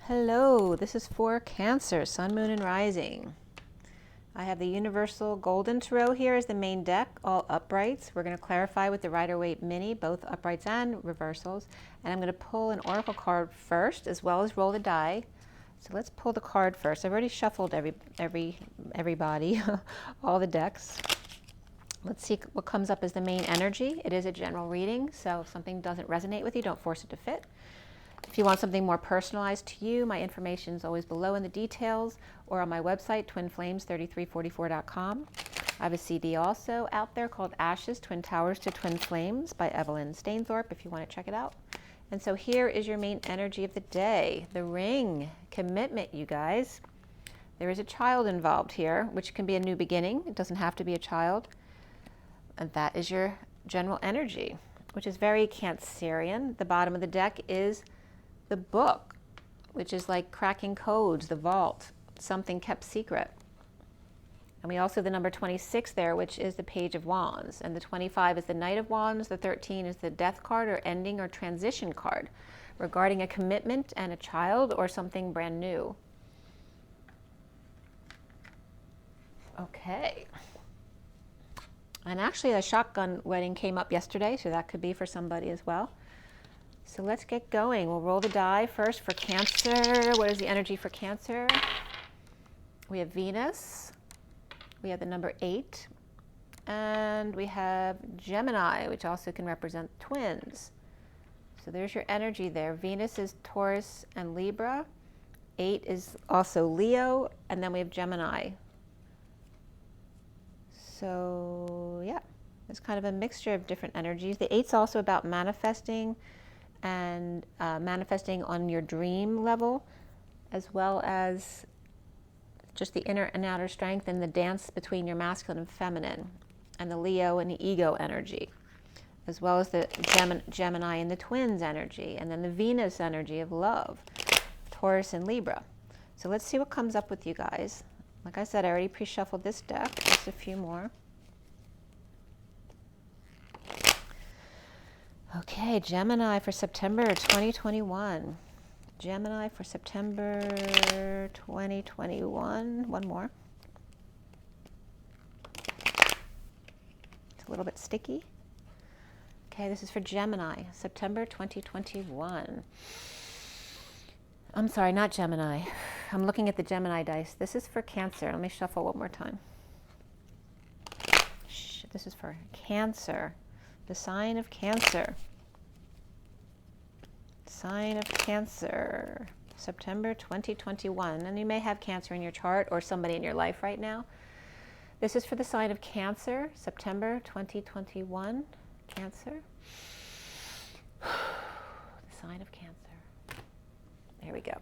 Hello, this is for Cancer, Sun, Moon, and Rising. I have the Universal Golden Tarot here as the main deck, all uprights. We're going to clarify with the Rider-Waite Mini, both uprights and reversals. And I'm going to pull an oracle card first, as well as roll the die. So let's pull the card first. I've already shuffled everybody, all the decks. Let's see what comes up as the main energy. It is a general reading, so if something doesn't resonate with you, don't force it to fit. If you want something more personalized to you, my information is always below in the details or on my website, twinflames3344.com. I have a CD also out there called Ashes, Twin Towers to Twin Flames by Evelyn Stainthorpe if you want to check it out. And so here is your main energy of the day, the ring, commitment, you guys. There is a child involved here, which can be a new beginning. It doesn't have to be a child. And that is your general energy, which is very Cancerian. The bottom of the deck is the book, which is like cracking codes, the vault, something kept secret. And we also have the number 26 there, which is the Page of Wands. And the 25 is the Knight of Wands. The 13 is the Death card, or ending or transition card, regarding a commitment and a child or something brand new. Okay. And actually a shotgun wedding came up yesterday, so that could be for somebody as well. So let's get going. We'll roll the die first for Cancer. What is the energy for Cancer? We have Venus. We have the number 8. And we have Gemini, which also can represent twins. So there's your energy there. Venus is Taurus and Libra. 8 is also Leo. And then we have Gemini. So yeah, it's kind of a mixture of different energies. The 8's also about manifesting and manifesting on your dream level, as well as just the inner and outer strength and the dance between your masculine and feminine, and the Leo and the ego energy, as well as the Gemini and the twins energy, and then the Venus energy of love, Taurus and Libra. So let's see what comes up with you guys. Like I said, I already pre-shuffled this deck, just a few more. Okay, Gemini for September 2021. Gemini for September 2021. One more. It's a little bit sticky. Okay, this is for Gemini, September 2021. I'm sorry, not Gemini. I'm looking at the Gemini dice. This is for Cancer. Let me shuffle one more time. This is for Cancer. The sign of Cancer. Sign of Cancer, September 2021. And you may have Cancer in your chart or somebody in your life right now. This is for the sign of Cancer, September 2021. Cancer. The sign of Cancer. There we go.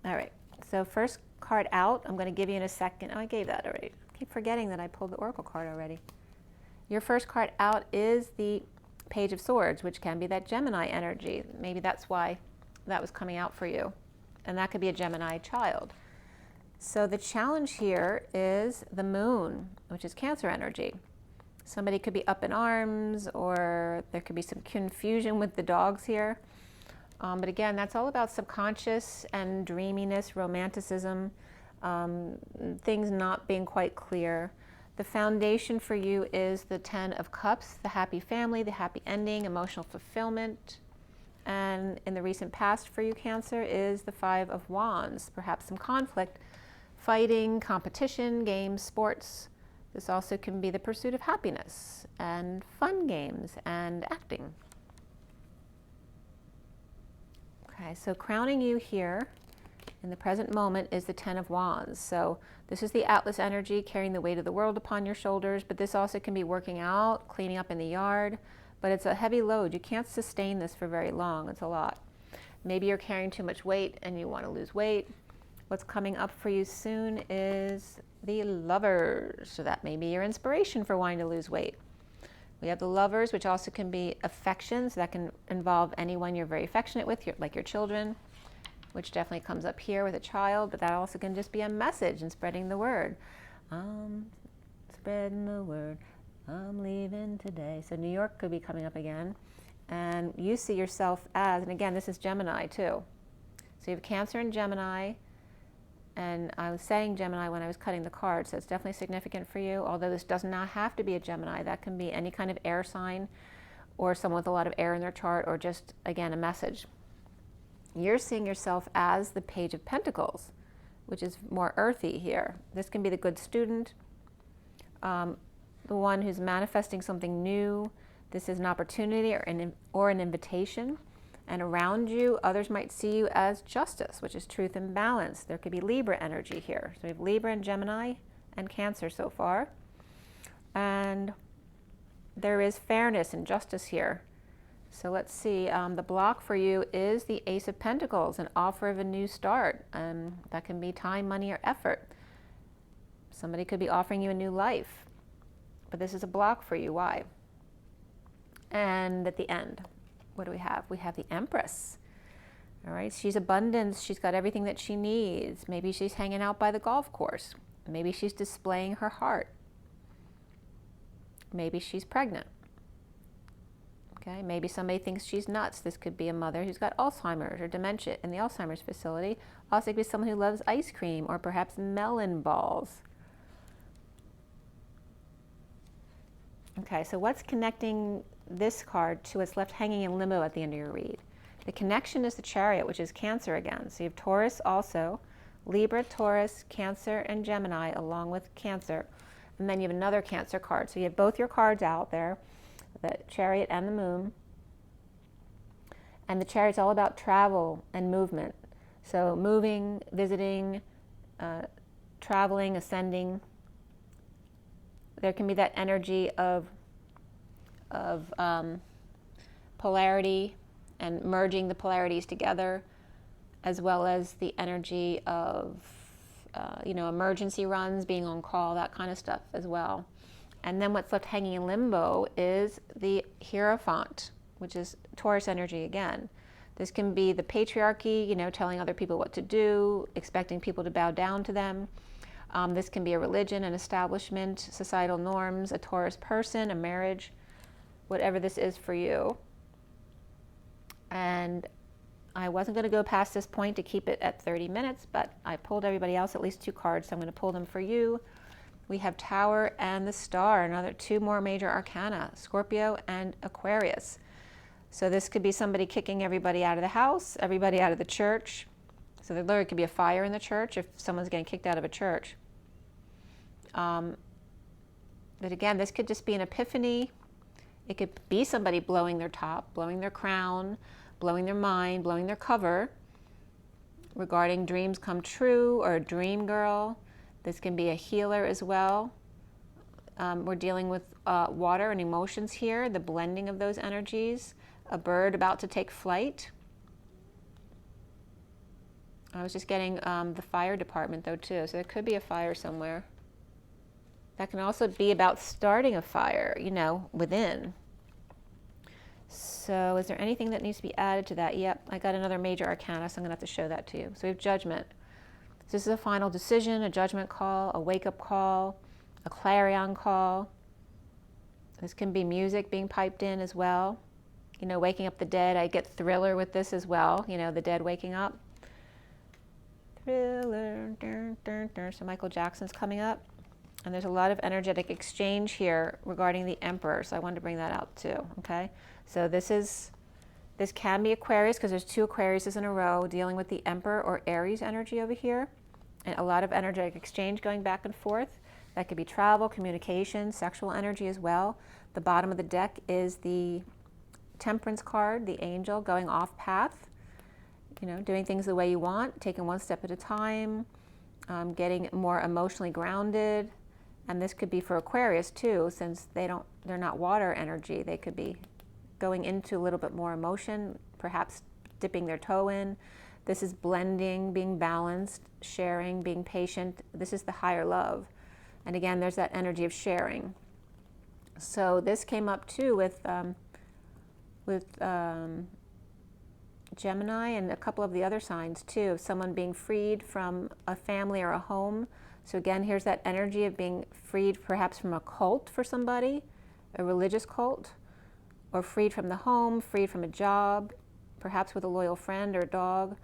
All right. So first card out, I'm going to give you in a second. Oh, I gave that already. I keep forgetting that I pulled the Oracle card already. Your first card out is the Page of Swords, which can be that Gemini energy. Maybe that's why that was coming out for you. And that could be a Gemini child. So the challenge here is the Moon, which is Cancer energy. Somebody could be up in arms, or there could be some confusion with the dogs here. But again, that's all about subconscious and dreaminess, romanticism, things not being quite clear. The foundation for you is the 10 of Cups, the happy family, the happy ending, emotional fulfillment. And in the recent past for you, Cancer, is the 5 of Wands, perhaps some conflict, fighting, competition, games, sports. This also can be the pursuit of happiness and fun games and acting. Okay, so crowning you here in the present moment is the 10 of Wands. So this is the Atlas energy, carrying the weight of the world upon your shoulders, but this also can be working out, cleaning up in the yard, but it's a heavy load. You can't sustain this for very long. It's a lot. Maybe you're carrying too much weight and you want to lose weight. What's coming up for you soon is the Lovers. So that may be your inspiration for wanting to lose weight. We have the Lovers, which also can be affections. That can involve anyone you're very affectionate with, like your children, which definitely comes up here with a child, but that also can just be a message and spreading the word. Spreading the word, I'm leaving today. So New York could be coming up again. And you see yourself as, and again, this is Gemini too. So you have Cancer and Gemini, and I was saying Gemini when I was cutting the card, so it's definitely significant for you, although this does not have to be a Gemini. That can be any kind of air sign or someone with a lot of air in their chart, or just, again, a message. You're seeing yourself as the Page of Pentacles, which is more earthy here. This can be the good student, the one who's manifesting something new. This is an opportunity or an invitation. And around you, others might see you as justice, which is truth and balance. There could be Libra energy here. So we have Libra and Gemini and Cancer so far. And there is fairness and justice here. So let's see, the block for you is the Ace of Pentacles, an offer of a new start. That can be time, money, or effort. Somebody could be offering you a new life. But this is a block for you. Why? And at the end, what do we have? We have the Empress. All right, she's abundance. She's got everything that she needs. Maybe she's hanging out by the golf course. Maybe she's displaying her heart. Maybe she's pregnant. Okay, maybe somebody thinks she's nuts. This could be a mother who's got Alzheimer's or dementia in the Alzheimer's facility. Also could be someone who loves ice cream or perhaps melon balls. Okay, so what's connecting this card to what's left hanging in limbo at the end of your read? The connection is the Chariot, which is Cancer again. So you have Taurus also, Libra, Taurus, Cancer, and Gemini along with Cancer. And then you have another Cancer card. So you have both your cards out there, the Chariot and the Moon. And the Chariot's all about travel and movement. So moving, visiting, traveling, ascending. There can be that energy of polarity and merging the polarities together, as well as the energy of emergency runs, being on call, that kind of stuff as well. And then what's left hanging in limbo is the Hierophant, which is Taurus energy again. This can be the patriarchy, telling other people what to do, expecting people to bow down to them. This can be a religion, an establishment, societal norms, a Taurus person, a marriage, whatever this is for you. And I wasn't going to go past this point to keep it at 30 minutes, but I pulled everybody else at least 2 cards, so I'm going to pull them for you. We have Tower and the Star, another 2 more major arcana, Scorpio and Aquarius. So this could be somebody kicking everybody out of the house, everybody out of the church. So there literally could be a fire in the church if someone's getting kicked out of a church. But again, this could just be an epiphany. It could be somebody blowing their top, blowing their crown, blowing their mind, blowing their cover regarding dreams come true or a dream girl. This can be a healer as well. We're dealing with water and emotions here, the blending of those energies. A bird about to take flight. I was just getting the fire department though too, so there could be a fire somewhere. That can also be about starting a fire, within. So is there anything that needs to be added to that? Yep, I got another major arcana, so I'm going to have to show that to you. So we have Judgment. So this is a final decision, a judgment call, a wake-up call, a clarion call. This can be music being piped in as well. Waking up the dead. I get Thriller with this as well, the dead waking up. Thriller, dun, dun, dun. So Michael Jackson's coming up. And there's a lot of energetic exchange here regarding the Emperor, so I wanted to bring that out too, okay? So this can be Aquarius, because there's 2 Aquariuses in a row dealing with the Emperor or Aries energy over here. And a lot of energetic exchange going back and forth. That could be travel, communication, sexual energy as well. The bottom of the deck is the Temperance card, the angel going off path. Doing things the way you want, taking one step at a time, getting more emotionally grounded. And this could be for Aquarius too, since they're not water energy. They could be going into a little bit more emotion, perhaps dipping their toe in. This is blending, being balanced, sharing, being patient. This is the higher love. And again, there's that energy of sharing. So this came up too with Gemini and a couple of the other signs too, someone being freed from a family or a home. So again, here's that energy of being freed perhaps from a cult for somebody, a religious cult, or freed from the home, freed from a job, perhaps with a loyal friend or dog.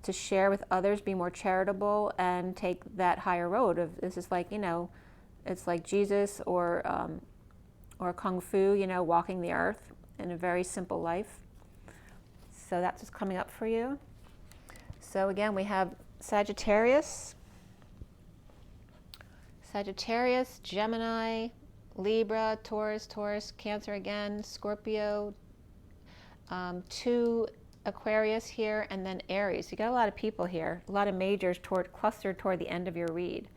to share with others, be more charitable, and take that higher road of, this is like, it's like Jesus or Kung Fu, walking the earth in a very simple life. So that's what's coming up for you. So again, we have Sagittarius, Gemini, Libra, Taurus, Cancer again, Scorpio, 2 Aquarius here, and then Aries. You got a lot of people here, a lot of majors clustered toward the end of your read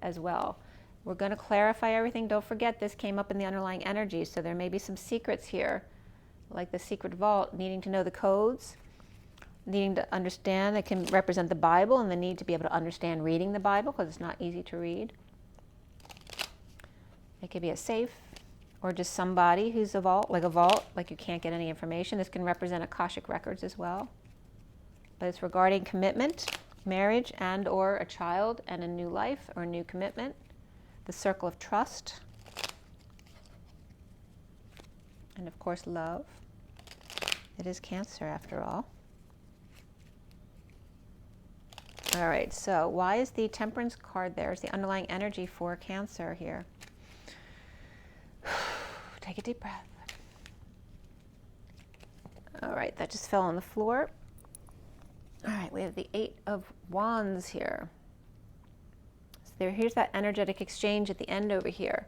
as well. We're going to clarify everything. Don't forget, this came up in the underlying energy, so there may be some secrets here, like the secret vault, needing to know the codes, needing to understand. It can represent the Bible and the need to be able to understand reading the Bible, because it's not easy to read. It could be a safe, or just somebody who's a vault, like you can't get any information. This can represent Akashic records as well. But it's regarding commitment, marriage, and or a child and a new life or a new commitment. The circle of trust. And of course, love. It is Cancer after all. All right, so why is the Temperance card there? Is the underlying energy for Cancer here? Take a deep breath. All right, that just fell on the floor. All right, we have the 8 of Wands here. So here's that energetic exchange at the end over here,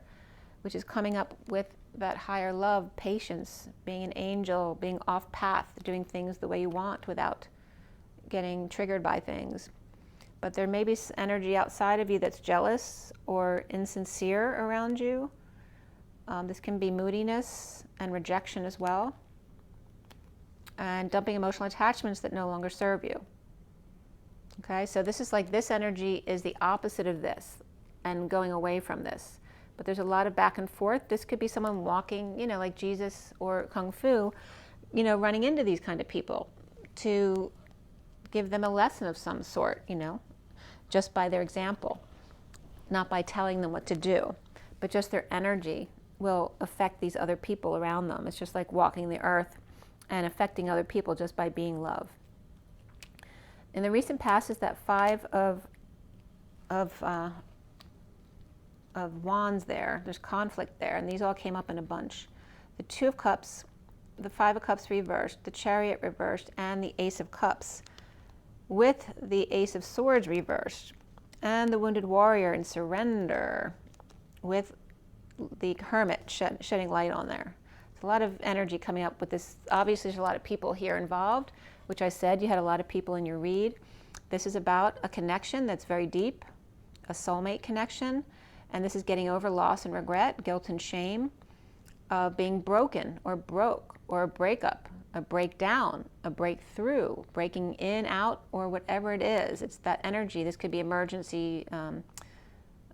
which is coming up with that higher love, patience, being an angel, being off path, doing things the way you want without getting triggered by things. But there may be energy outside of you that's jealous or insincere around you. This can be moodiness and rejection as well, and dumping emotional attachments that no longer serve you. Okay, so this is like, this energy is the opposite of this and going away from this. But there's a lot of back and forth. This could be someone walking, like Jesus or Kung Fu, running into these kind of people to give them a lesson of some sort, just by their example, not by telling them what to do, but just their energy will affect these other people around them. It's just like walking the earth and affecting other people just by being love. In the recent past is that 5 of Wands there. There's conflict there, and these all came up in a bunch. The 2 of Cups, the 5 of Cups reversed, the Chariot reversed, and the Ace of Cups, with the Ace of Swords reversed, and the Wounded Warrior in surrender, with the Hermit shedding light on there. There's a lot of energy coming up with this. Obviously, there's a lot of people here involved, which I said you had a lot of people in your read. This is about a connection that's very deep, a soulmate connection, and this is getting over loss and regret, guilt and shame, being broken or broke, or a breakup, a breakdown, a breakthrough, breaking in, out, or whatever it is. It's that energy. This could be emergency, an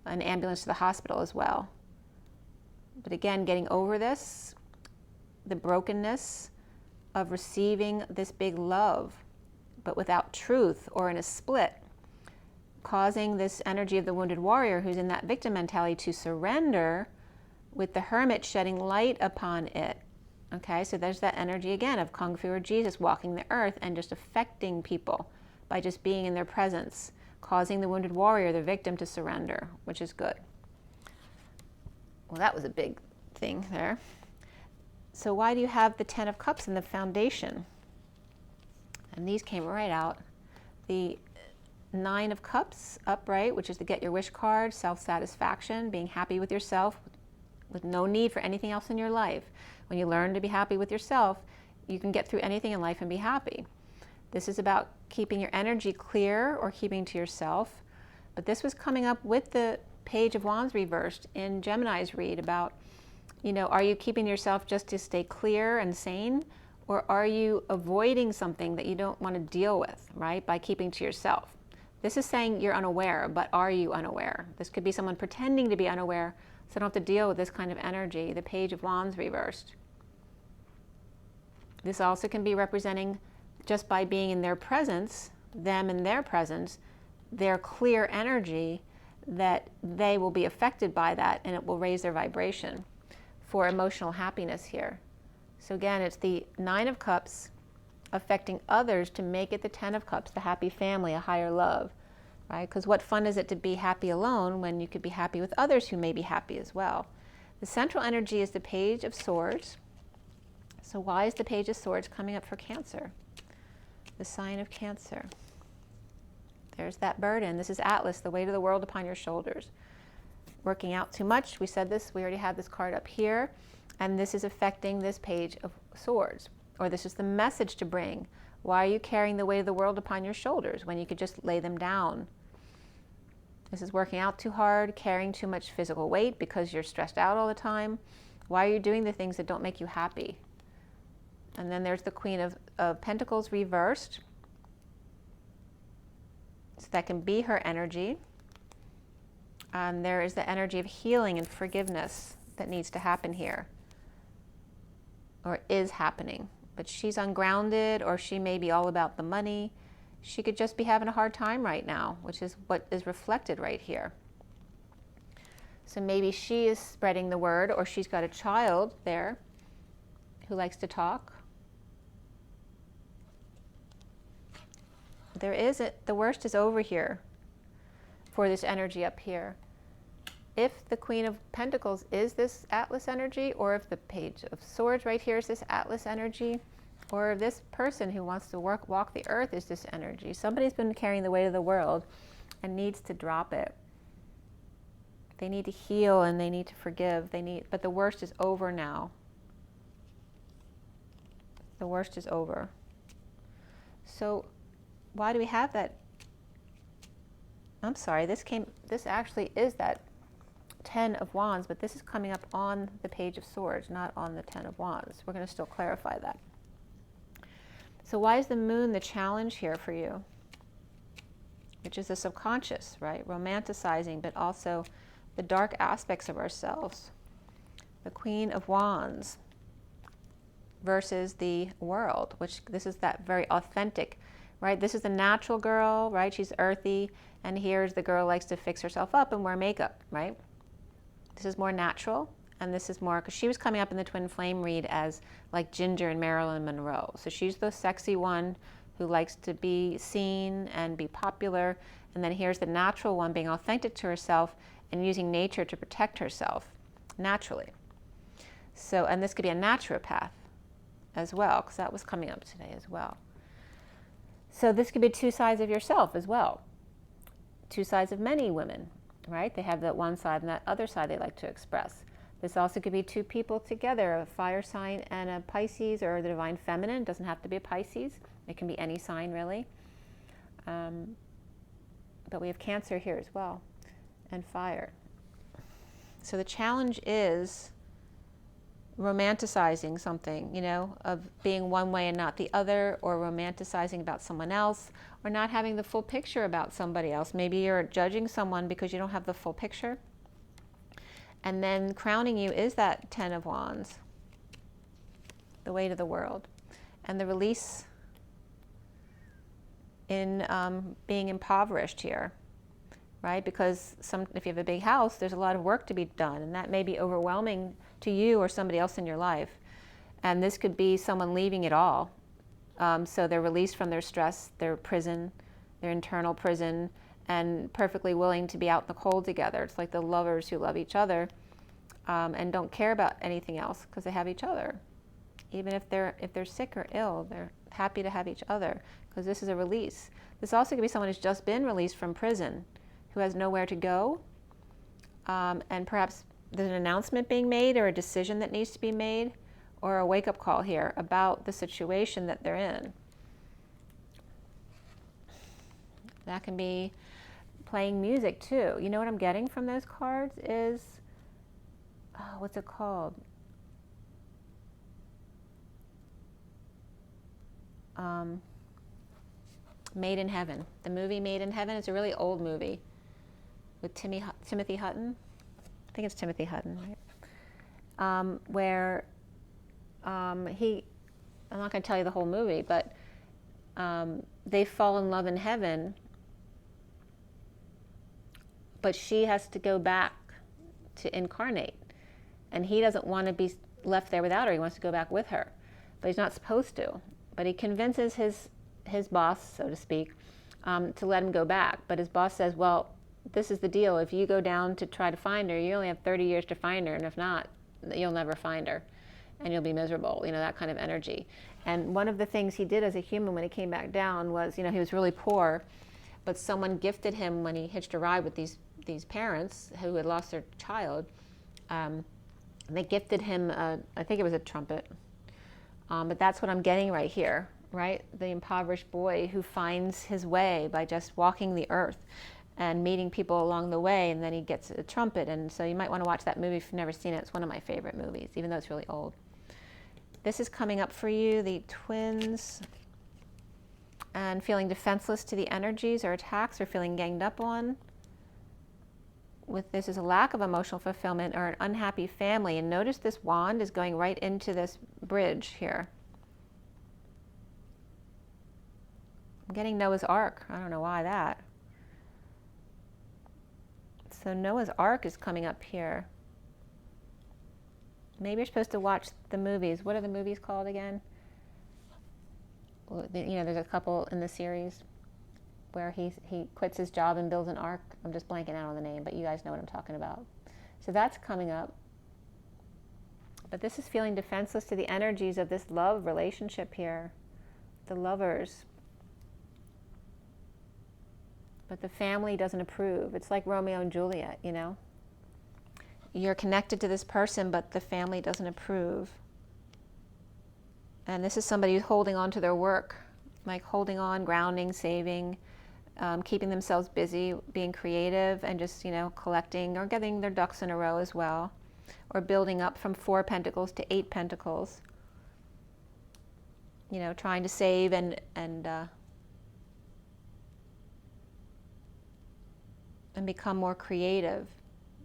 ambulance to the hospital as well. But again, getting over this, the brokenness of receiving this big love, but without truth or in a split, causing this energy of the Wounded Warrior, who's in that victim mentality, to surrender, with the Hermit shedding light upon it. Okay, so there's that energy again of Kung Fu or Jesus walking the earth and just affecting people by just being in their presence, causing the Wounded Warrior, the victim, to surrender, which is good. Well, that was a big thing there. So why do you have the 10 of Cups in the foundation? And these came right out. The 9 of Cups upright, which is the Get Your Wish card, self-satisfaction, being happy with yourself with no need for anything else in your life. When you learn to be happy with yourself, you can get through anything in life and be happy. This is about keeping your energy clear or keeping to yourself. But this was coming up with the Page of Wands reversed in Gemini's read about, are you keeping yourself just to stay clear and sane, or are you avoiding something that you don't want to deal with, right, by keeping to yourself? This is saying you're unaware, but are you unaware? This could be someone pretending to be unaware, so I don't have to deal with this kind of energy, the Page of Wands reversed. This also can be representing, just by being in their presence, them in their presence, their clear energy, that they will be affected by that and it will raise their vibration for emotional happiness here. So again, it's the 9 of Cups affecting others to make it the Ten of Cups, the happy family, a higher love, right? Because what fun is it to be happy alone when you could be happy with others who may be happy as well? The central energy is the Page of Swords. So why is the Page of Swords coming up for Cancer? The sign of Cancer. There's that burden. This is Atlas, the weight of the world upon your shoulders. Working out too much. We said this. We already had this card up here. And this is affecting this Page of Swords. Or this is the message to bring. Why are you carrying the weight of the world upon your shoulders when you could just lay them down? This is working out too hard, carrying too much physical weight because you're stressed out all the time. Why are you doing the things that don't make you happy? And then there's the Queen of Pentacles reversed. So that can be her energy. There is the energy of healing and forgiveness that needs to happen here. Or is happening. But she's ungrounded, or she may be all about the money. She could just be having a hard time right now, which is what is reflected right here. So maybe she is spreading the word, or she's got a child there who likes to talk. The worst is over here for this energy up here. If the Queen of Pentacles is this Atlas energy, or if the Page of Swords right here is this Atlas energy, or if this person who wants to walk the earth is this energy, somebody's been carrying the weight of the world and needs to drop it. They need to heal and they need to forgive. But the worst is over now. The worst is over. So why do we have that? I'm sorry, this actually is that Ten of Wands, but this is coming up on the Page of Swords, not on the Ten of Wands. We're going to still clarify that. So why is the Moon the challenge here for you? Which is the subconscious, right? Romanticizing, but also the dark aspects of ourselves. The Queen of Wands versus the World, which this is that very authentic, right? This is the natural girl, right? She's earthy, and here's the girl who likes to fix herself up and wear makeup, right? This is more natural, and this is more, because she was coming up in the Twin Flame read as like Ginger and Marilyn Monroe. So she's the sexy one who likes to be seen and be popular, and then here's the natural one being authentic to herself and using nature to protect herself naturally. So, and this could be a naturopath as well, because that was coming up today as well. So this could be two sides of yourself as well. Two sides of many women, right? They have that one side and that other side they like to express. This also could be two people together, a fire sign and a Pisces, or the Divine Feminine. It doesn't have to be a Pisces. It can be any sign, really. But we have Cancer here as well, and fire. So the challenge is romanticizing something, you know, of being one way and not the other, or romanticizing about someone else, or not having the full picture about somebody else. Maybe you're judging someone because you don't have the full picture. And then crowning you is that Ten of Wands, the weight of the world, and the release in being impoverished here, right? Because if you have a big house, there's a lot of work to be done, and that may be overwhelming to you or somebody else in your life. And this could be someone leaving it all. So they're released from their stress, their prison, their internal prison, and perfectly willing to be out in the cold together. It's like the lovers who love each other and don't care about anything else because they have each other. Even if they're sick or ill, they're happy to have each other because this is a release. This also could be someone who's just been released from prison, who has nowhere to go, and perhaps there's an announcement being made or a decision that needs to be made, or a wake-up call here about the situation that they're in. That can be playing music too. You know what I'm getting from those cards is, what's it called? Made in Heaven. The movie Made in Heaven. It's a really old movie with Timothy Hutton. I think it's Timothy Hutton, right? Where I'm not going to tell you the whole movie, but they fall in love in heaven, but she has to go back to incarnate, and he doesn't want to be left there without her. He wants to go back with her, but he's not supposed to. But he convinces his boss, so to speak, to let him go back. But his boss says, well, this is the deal. If you go down to try to find her, you only have 30 years to find her. And if not, you'll never find her. And you'll be miserable, that kind of energy. And one of the things he did as a human when he came back down was, he was really poor, but someone gifted him when he hitched a ride with these parents who had lost their child. They gifted him, I think it was a trumpet. But that's what I'm getting right here, right? The impoverished boy who finds his way by just walking the earth and meeting people along the way, and then he gets a trumpet. And so you might want to watch that movie if you've never seen it. It's one of my favorite movies, even though it's really old. This is coming up for you, the twins, and feeling defenseless to the energies or attacks, or feeling ganged up on. With this is a lack of emotional fulfillment or an unhappy family. And notice this wand is going right into this bridge here. I'm getting Noah's Ark. I don't know why that. So Noah's Ark is coming up here. Maybe you're supposed to watch the movies. What are the movies called again? Well, there's a couple in the series where he quits his job and builds an ark. I'm just blanking out on the name, but you guys know what I'm talking about. So that's coming up. But this is feeling defenseless to the energies of this love relationship here. The lovers. But the family doesn't approve. It's like Romeo and Juliet, You're connected to this person, but the family doesn't approve. And this is somebody who's holding on to their work, like holding on, grounding, saving, keeping themselves busy, being creative, and just, collecting or getting their ducks in a row as well, or building up from 4 pentacles to 8 pentacles. Trying to save and become more creative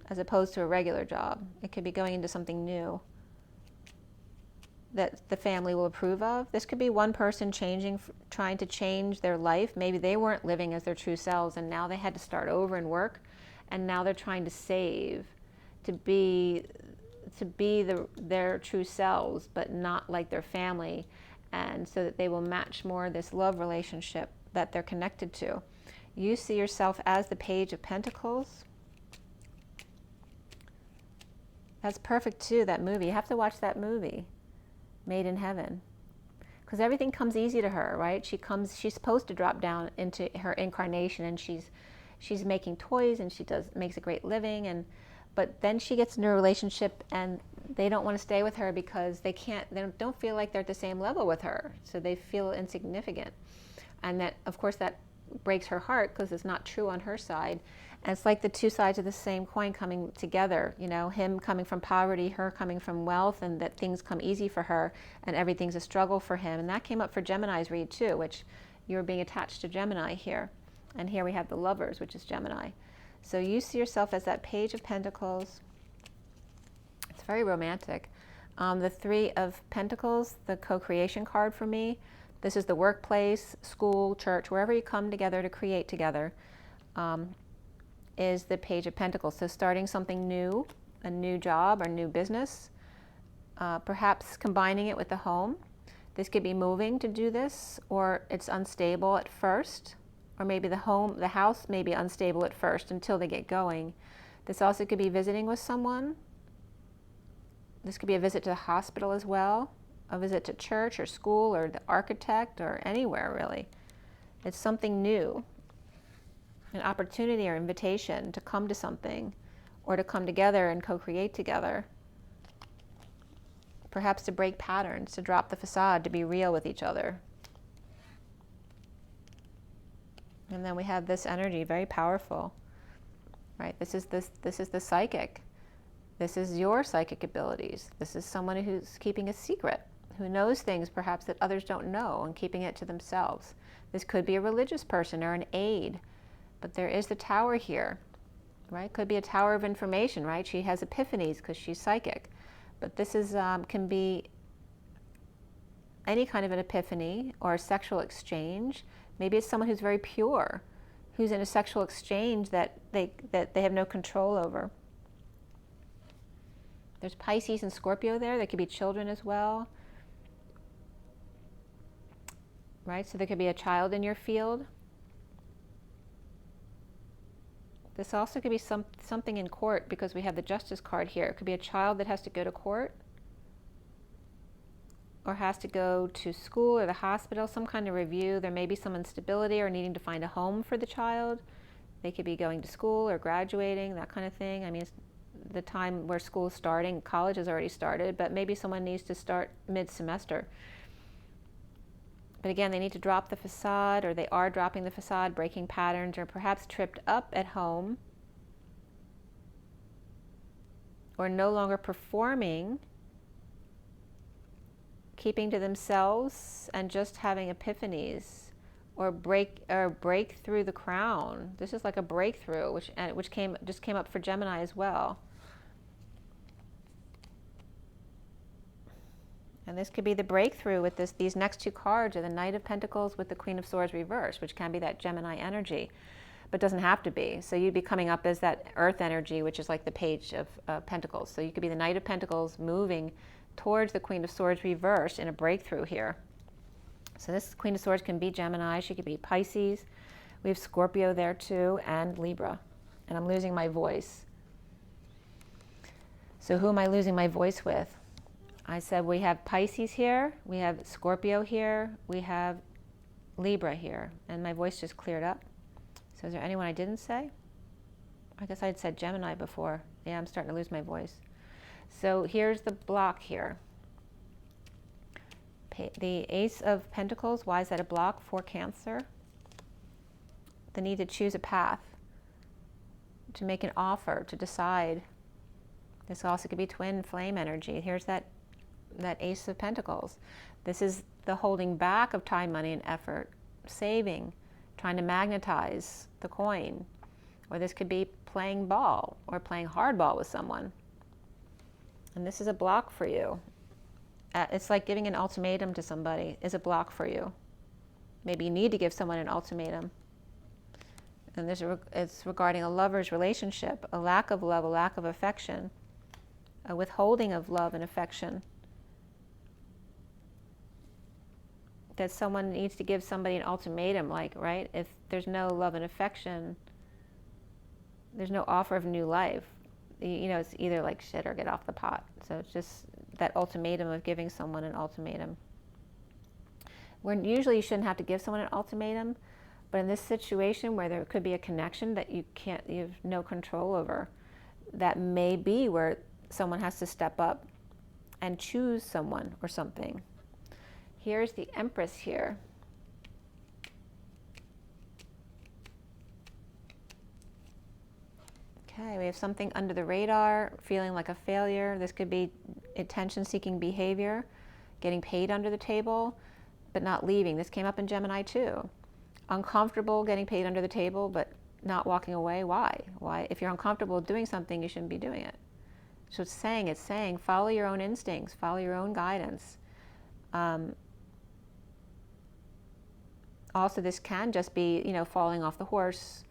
as opposed to a regular job. It could be going into something new that the family will approve of. This could be one person trying to change their life. Maybe they weren't living as their true selves, and now they had to start over and work, and now they're trying to save, to be their true selves, but not like their family, and so that they will match more this love relationship that they're connected to. You see yourself as the Page of Pentacles. That's perfect too, that movie. You have to watch that movie, Made in Heaven. Because everything comes easy to her, right? She's supposed to drop down into her incarnation, and she's making toys, and she makes a great living, but then she gets into a relationship and they don't want to stay with her because they don't feel like they're at the same level with her. So they feel insignificant. And that, of course, that breaks her heart because it's not true on her side. And it's like the two sides of the same coin coming together, him coming from poverty, her coming from wealth, and that things come easy for her and everything's a struggle for him. And that came up for Gemini's read too, which you're being attached to Gemini here. And here we have the Lovers, which is Gemini. So you see yourself as that Page of Pentacles. It's very romantic. The 3 of Pentacles, the co-creation card for me. This is the workplace, school, church, wherever you come together to create together, is the Page of Pentacles. So starting something new, a new job or new business, perhaps combining it with the home. This could be moving to do this, or it's unstable at first, or maybe the house may be unstable at first until they get going. This also could be visiting with someone. This could be a visit to the hospital as well, a visit to church or school or the architect or anywhere really. It's something new, an opportunity or invitation to come to something or to come together and co-create together. Perhaps to break patterns, to drop the facade, to be real with each other. And then we have this energy, very powerful, right? This is the psychic. This is your psychic abilities. This is someone who's keeping a secret, who knows things perhaps that others don't know and keeping it to themselves. This could be a religious person or an aide, but there is the Tower here, right? Could be a tower of information, right? She has epiphanies because she's psychic. But this is can be any kind of an epiphany or a sexual exchange. Maybe it's someone who's very pure, who's in a sexual exchange that they have no control over. There's Pisces and Scorpio there. There could be children as well. right? So there could be a child in your field. This also could be something in court, because we have the Justice card here. It could be a child that has to go to court, or has to go to school or the hospital, some kind of review. There may be some instability or needing to find a home for the child. They could be going to school or graduating, that kind of thing. I mean, it's the time where school is starting. College has already started, but maybe someone needs to start mid-semester. But again, they need to drop the facade, or they are dropping the facade, breaking patterns, or perhaps tripped up at home, or no longer performing, keeping to themselves and just having epiphanies, or break through the crown. This is like a breakthrough, which just came up for Gemini as well. And this could be the breakthrough with these next two cards, are the Knight of Pentacles with the Queen of Swords reversed, which can be that Gemini energy, but doesn't have to be. So you'd be coming up as that Earth energy, which is like the Page of Pentacles. So you could be the Knight of Pentacles moving towards the Queen of Swords reversed in a breakthrough here. So this Queen of Swords can be Gemini. She could be Pisces. We have Scorpio there too, and Libra. And I'm losing my voice. So who am I losing my voice with? I said we have Pisces here, we have Scorpio here, we have Libra here, and my voice just cleared up. So is there anyone I didn't say? I guess I'd said Gemini before. Yeah, I'm starting to lose my voice. So here's the block here. The Ace of Pentacles, why is that a block? For Cancer. The need to choose a path, to make an offer, to decide. This also could be twin flame energy. Here's that Ace of Pentacles. This is the holding back of time, money, and effort, saving, trying to magnetize the coin. Or this could be playing ball or playing hardball with someone. And this is a block for you. It's like giving an ultimatum to somebody is a block for you. Maybe you need to give someone an ultimatum. And it's regarding a lover's relationship, a lack of love, a lack of affection, a withholding of love and affection. That someone needs to give somebody an ultimatum, like, right? If there's no love and affection, there's no offer of new life. You know, it's either like shit or get off the pot. So it's just that ultimatum of giving someone an ultimatum. When usually you shouldn't have to give someone an ultimatum, but in this situation where there could be a connection that you have no control over, that may be where someone has to step up and choose someone or something. Here's the Empress here. Okay, we have something under the radar, feeling like a failure. This could be attention-seeking behavior, getting paid under the table, but not leaving. This came up in Gemini too. Uncomfortable getting paid under the table, but not walking away. Why? Why? If you're uncomfortable doing something, you shouldn't be doing it. So it's saying, follow your own instincts, follow your own guidance. Also, this can just be, falling off the horse,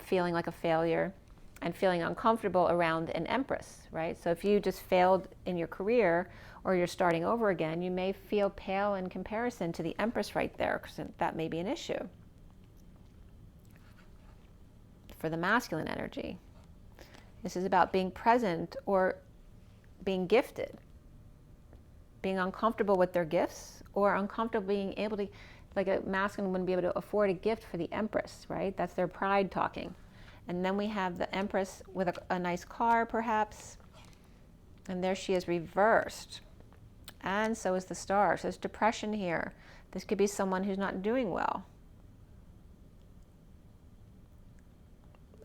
feeling like a failure, and feeling uncomfortable around an Empress, right? So if you just failed in your career, or you're starting over again, you may feel pale in comparison to the Empress right there, because that may be an issue for the masculine energy. This is about being present or being gifted, being uncomfortable with their gifts, or uncomfortable being able to, like a masculine wouldn't be able to afford a gift for the Empress, right? That's their pride talking. And then we have the Empress with a nice car, perhaps. And there she is reversed. And so is the Star. So there's depression here. This could be someone who's not doing well.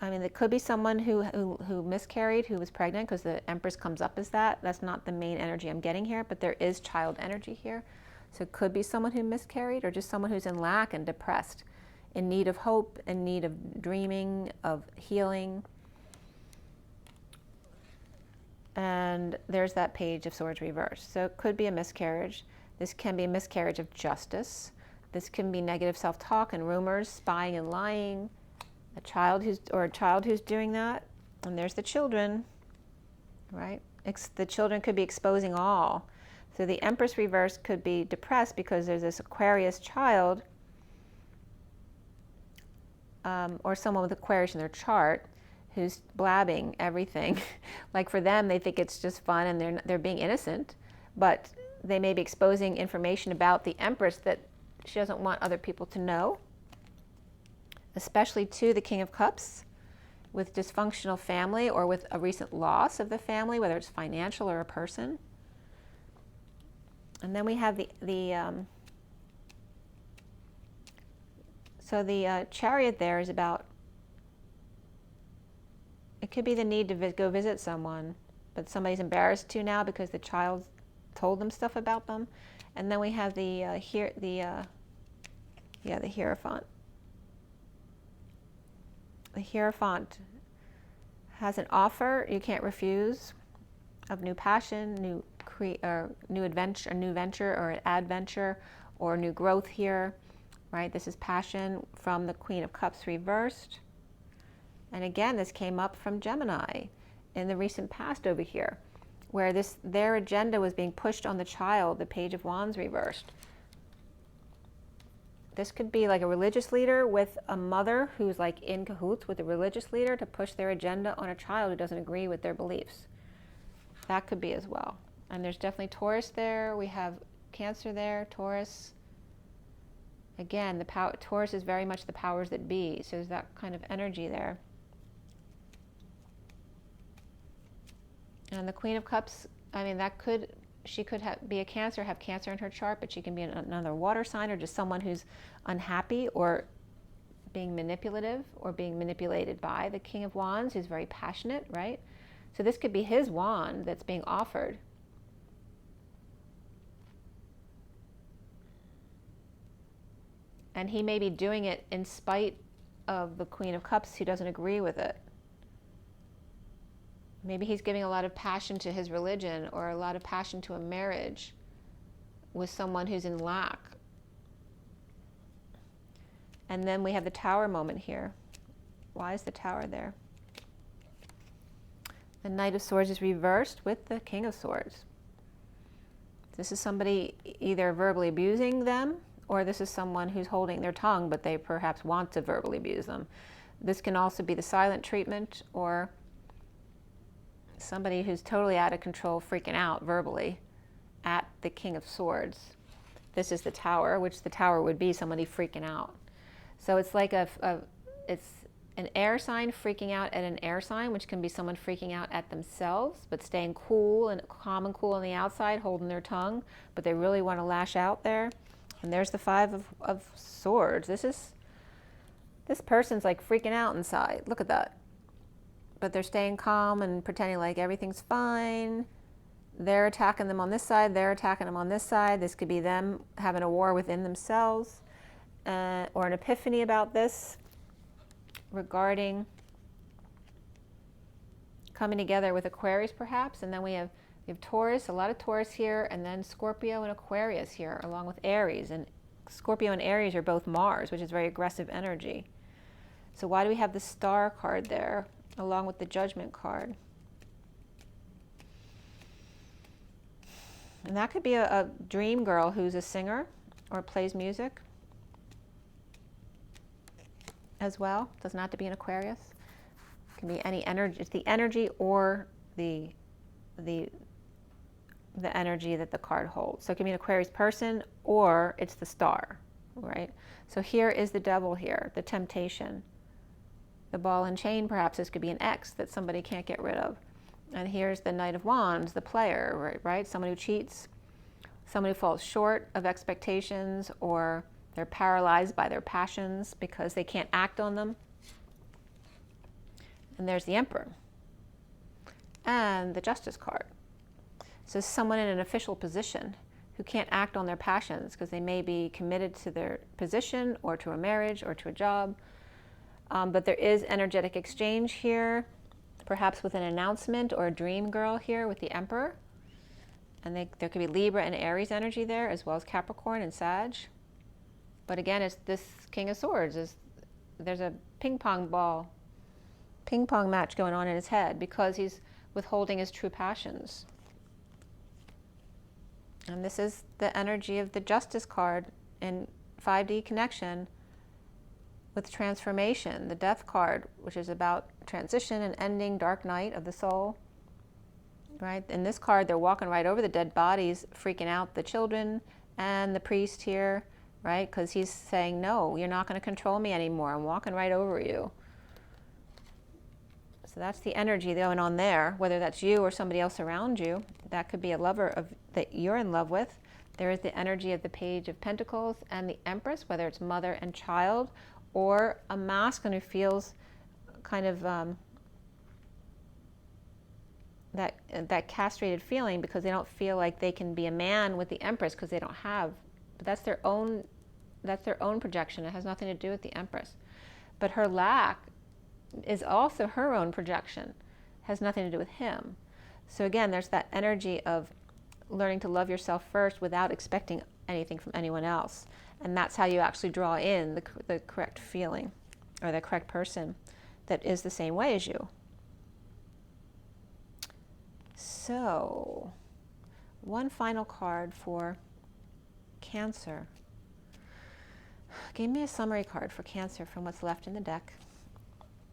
I mean, it could be someone who miscarried, who was pregnant, because the Empress comes up as that. That's not the main energy I'm getting here, but there is child energy here. So it could be someone who miscarried, or just someone who's in lack and depressed, in need of hope, in need of dreaming, of healing. And there's that Page of Swords reversed. So it could be a miscarriage. This can be a miscarriage of justice. This can be negative self-talk and rumors, spying and lying. A child who's doing that. And there's the children, right? The children could be exposing all So the Empress reverse could be depressed because there's this Aquarius child or someone with Aquarius in their chart who's blabbing everything. Like for them, they think it's just fun and they're being innocent, but they may be exposing information about the Empress that she doesn't want other people to know, especially to the King of Cups with dysfunctional family or with a recent loss of the family, whether it's financial or a person. And then we have the Chariot there is about, it could be the need to go visit someone, but somebody's embarrassed to now because the child told them stuff about them. And then we have the Hierophant. The Hierophant has an offer you can't refuse of new passion, new venture or an adventure or new growth here, right? This is passion from the Queen of Cups reversed. And again, this came up from Gemini in the recent past over here, where their agenda was being pushed on the child, the Page of Wands reversed. This could be like a religious leader with a mother who's like in cahoots with a religious leader to push their agenda on a child who doesn't agree with their beliefs. That could be as well. And there's definitely Taurus there. We have Cancer there, Taurus. Again, Taurus is very much the powers that be. So there's that kind of energy there. And the Queen of Cups, I mean, she could be a Cancer, have Cancer in her chart, but she can be another water sign or just someone who's unhappy or being manipulative or being manipulated by the King of Wands, who's very passionate, right? So this could be his wand that's being offered. And he may be doing it in spite of the Queen of Cups who doesn't agree with it. Maybe he's giving a lot of passion to his religion or a lot of passion to a marriage with someone who's in lack. And then we have the Tower moment here. Why is the Tower there? The Knight of Swords is reversed with the King of Swords. This is somebody either verbally abusing them, or this is someone who's holding their tongue, but they perhaps want to verbally abuse them. This can also be the silent treatment, or somebody who's totally out of control, freaking out verbally at the King of Swords. This is the Tower, which the Tower would be somebody freaking out. So it's like it's an air sign freaking out at an air sign, which can be someone freaking out at themselves, but staying cool and calm and cool on the outside, holding their tongue, but they really want to lash out there. And there's the Five of Swords. This person's like freaking out inside. Look at that. But they're staying calm and pretending like everything's fine. They're attacking them on this side. They're attacking them on this side. This could be them having a war within themselves, or an epiphany about this regarding coming together with Aquarius perhaps. And then we have Taurus, a lot of Taurus here, and then Scorpio and Aquarius here, along with Aries. And Scorpio and Aries are both Mars, which is very aggressive energy. So why do we have the Star card there, along with the Judgment card? And that could be a dream girl who's a singer or plays music as well. Doesn't have to be an Aquarius. It can be any energy. It's the energy or the energy that the card holds. So it can be an Aquarius person or it's the star, right? So here is the Devil here, the temptation. The ball and chain, perhaps this could be an ex that somebody can't get rid of. And here's the Knight of Wands, the player, right? Someone who cheats, someone who falls short of expectations, or they're paralyzed by their passions because they can't act on them. And there's the Emperor. And the Justice card. So someone in an official position who can't act on their passions because they may be committed to their position or to a marriage or to a job. But there is energetic exchange here, perhaps with an announcement or a dream girl here with the Emperor. And there could be Libra and Aries energy there, as well as Capricorn and Sag. But again, it's this King of Swords. There's a ping pong match going on in his head because he's withholding his true passions. And this is the energy of the Justice card in 5D connection with transformation. The Death card, which is about transition and ending, dark night of the soul. Right? In this card, they're walking right over the dead bodies, freaking out the children and the priest here, right? Because he's saying, no, you're not going to control me anymore. I'm walking right over you. So that's the energy going on there, whether that's you or somebody else around you. That could be a lover of that you're in love with. There is the energy of the Page of Pentacles and the Empress, whether it's mother and child, or a masculine who feels kind of that castrated feeling because they don't feel like they can be a man with the Empress because they don't have. But that's their own projection. It has nothing to do with the Empress. But her lack is also her own projection. Has nothing to do with him. So again, there's that energy of learning to love yourself first without expecting anything from anyone else. And that's how you actually draw in the correct feeling or the correct person that is the same way as you. So, one final card for Cancer. Give me a summary card for Cancer from what's left in the deck.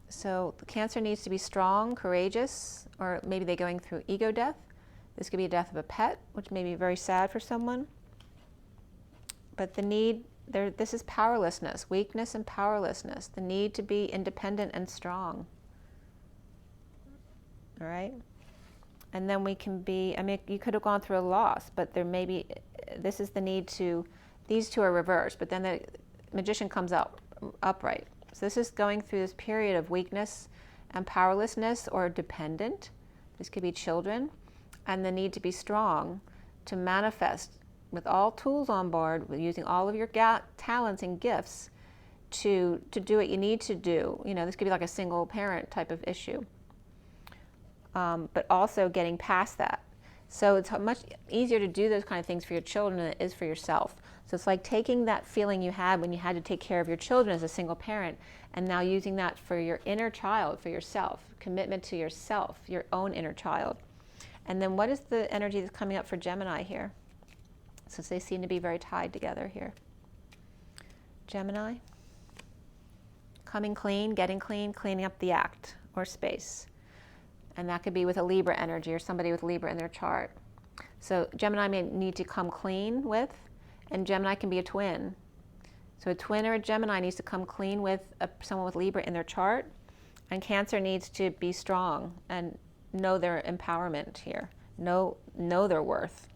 So, the Cancer needs to be strong, courageous, or maybe they're going through ego death. This could be a death of a pet, which may be very sad for someone. But the need, this is powerlessness, weakness and powerlessness. The need to be independent and strong. All right? And then we can be, I mean, you could have gone through a loss, but there may be, this is the need to, these two are reversed, but then the Magician comes out upright. So this is going through this period of weakness and powerlessness or dependent. This could be children, and the need to be strong to manifest with all tools on board, with using all of your talents and gifts to do what you need to do. You know, this could be like a single parent type of issue. But also getting past that. So it's much easier to do those kind of things for your children than it is for yourself. So it's like taking that feeling you had when you had to take care of your children as a single parent and now using that for your inner child, for yourself, commitment to yourself, your own inner child. And then what is the energy that's coming up for Gemini here? Since they seem to be very tied together here. Gemini, coming clean, getting clean, cleaning up the act or space. And that could be with a Libra energy or somebody with Libra in their chart. So Gemini may need to come clean with, and Gemini can be a twin. So a twin or a Gemini needs to come clean with someone with Libra in their chart, and Cancer needs to be strong and know their empowerment here, know their worth.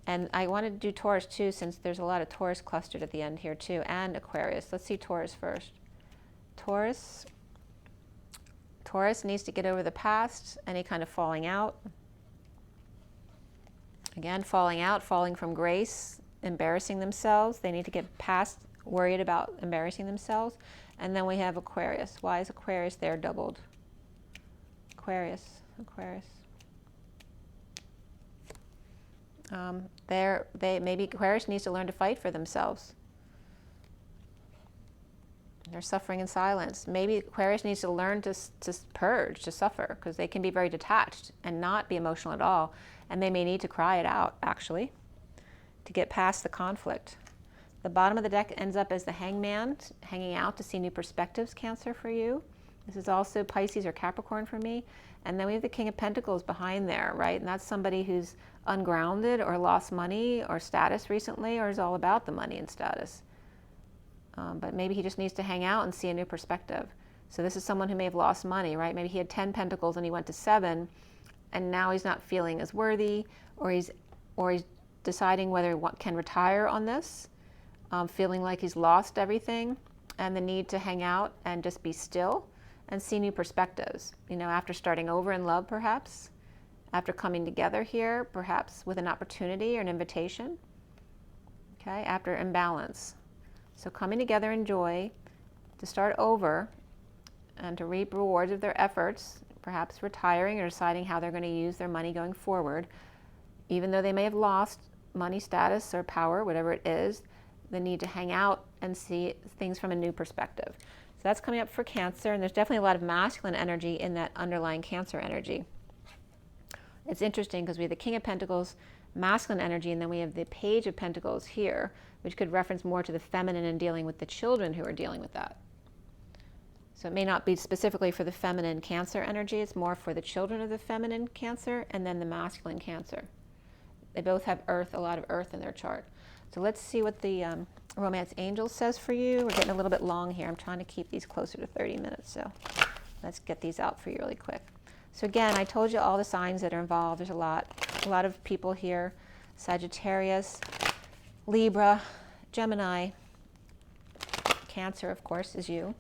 And I want to do Taurus too, since there's a lot of Taurus clustered at the end here too, and Aquarius. Let's see Taurus first. Taurus needs to get over the past, any kind of falling out. Again, falling out, falling from grace, embarrassing themselves. They need to get past worried about embarrassing themselves. And then we have Aquarius. Why is Aquarius there doubled? Aquarius. Maybe Aquarius needs to learn to fight for themselves. They're suffering in silence. Maybe Aquarius needs to learn to purge, to suffer, because they can be very detached and not be emotional at all. And they may need to cry it out, actually, to get past the conflict. The bottom of the deck ends up as the Hangman, hanging out to see new perspectives, Cancer, for you. This is also Pisces or Capricorn for me. And then we have the King of Pentacles behind there, right? And that's somebody who's ungrounded or lost money or status recently, or is all about the money and status. But maybe he just needs to hang out and see a new perspective. So this is someone who may have lost money, right? Maybe he had 10 pentacles and he went to 7, and now he's not feeling as worthy, or he's deciding whether he can retire on this, feeling like he's lost everything, and the need to hang out and just be still and see new perspectives. You know, after starting over in love, perhaps, after coming together here, perhaps with an opportunity or an invitation. Okay, after imbalance. So coming together in joy to start over and to reap rewards of their efforts, perhaps retiring or deciding how they're going to use their money going forward. Even though they may have lost money, status, or power, whatever it is, the need to hang out and see things from a new perspective. So that's coming up for Cancer, and there's definitely a lot of masculine energy in that underlying Cancer energy. It's interesting because we have the King of Pentacles masculine energy, and then we have the Page of Pentacles here, which could reference more to the feminine and dealing with the children who are dealing with that. So it may not be specifically for the feminine Cancer energy, it's more for the children of the feminine Cancer and then the masculine Cancer. They both have earth, a lot of earth in their chart. So let's see what the Romance Angel says for you. We're getting a little bit long here. I'm trying to keep these closer to 30 minutes, so let's get these out for you really quick. So again, I told you all the signs that are involved. There's a lot of people here. Sagittarius, Libra, Gemini, Cancer, of course, is you.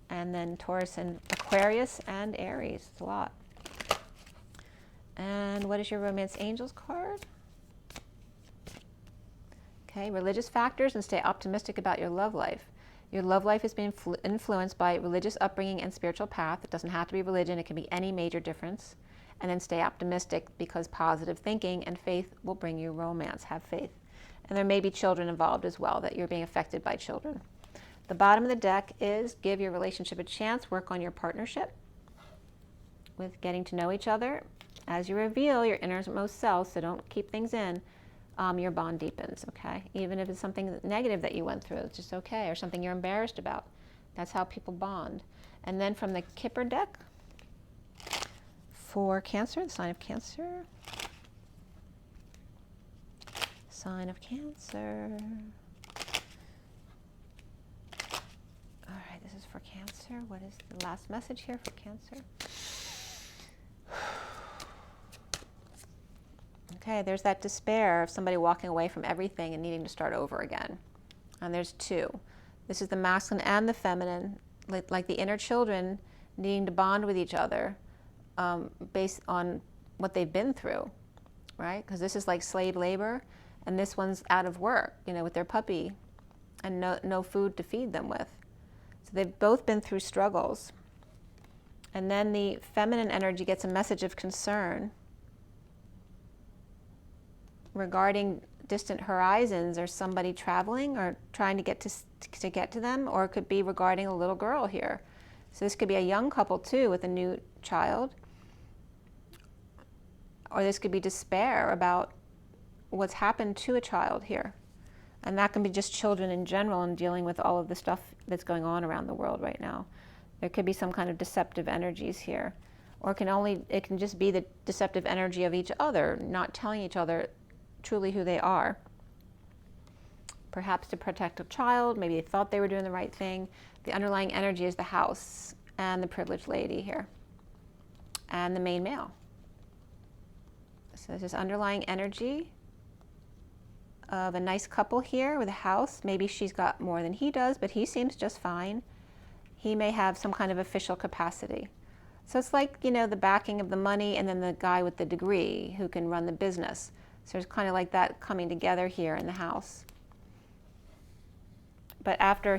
And then Taurus and Aquarius and Aries. It's a lot. And what is your Romance Angels card? Okay, religious factors, and stay optimistic about your love life. Your love life is being influenced by religious upbringing and spiritual path. It doesn't have to be religion. It can be any major difference. And then stay optimistic, because positive thinking and faith will bring you romance. Have faith. And there may be children involved as well, that you're being affected by children. The bottom of the deck is give your relationship a chance. Work on your partnership with getting to know each other. As you reveal your innermost self, so don't keep things in, your bond deepens, okay? Even if it's something negative that you went through, it's just okay, or something you're embarrassed about. That's how people bond. And then from the Kipper deck, for Cancer, the sign of Cancer. Sign of Cancer. All right, this is for Cancer. What is the last message here for Cancer? Okay, there's that despair of somebody walking away from everything and needing to start over again. And there's two. This is the masculine and the feminine, like the inner children needing to bond with each other based on what they've been through, right? Because this is like slave labor, and this one's out of work, you know, with their puppy and no food to feed them with. So they've both been through struggles. And then the feminine energy gets a message of concern regarding distant horizons, or somebody traveling or trying to get to them, or it could be regarding a little girl here. So this could be a young couple too with a new child, or this could be despair about what's happened to a child here. And that can be just children in general and dealing with all of the stuff that's going on around the world right now. There could be some kind of deceptive energies here, or it can just be the deceptive energy of each other, not telling each other truly who they are. Perhaps to protect a child, maybe they thought they were doing the right thing. The underlying energy is the House and the privileged lady here and the main male. So there's this underlying energy of a nice couple here with a house. Maybe she's got more than he does, but he seems just fine. He may have some kind of official capacity. So it's like, you know, the backing of the money and then the guy with the degree who can run the business. So it's kind of like that coming together here in the House. But after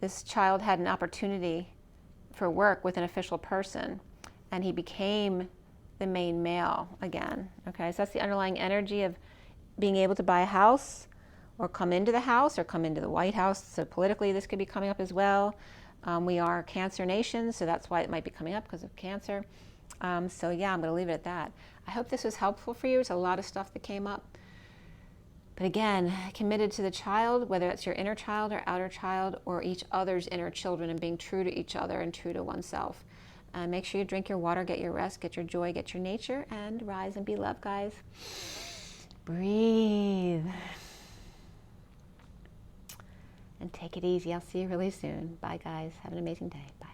this child had an opportunity for work with an official person, and he became the main male again. Okay, so that's the underlying energy of being able to buy a house, or come into the House, or come into the White House. So politically, this could be coming up as well. We are Cancer Nation, so that's why it might be coming up, because of Cancer. So yeah, I'm going to leave it at that. I hope this was helpful for you. It's a lot of stuff that came up. But again, committed to the child, whether it's your inner child or outer child, or each other's inner children, and being true to each other and true to oneself. Make sure you drink your water, get your rest, get your joy, get your nature, and rise and be loved, guys. Breathe. And take it easy. I'll see you really soon. Bye, guys. Have an amazing day. Bye.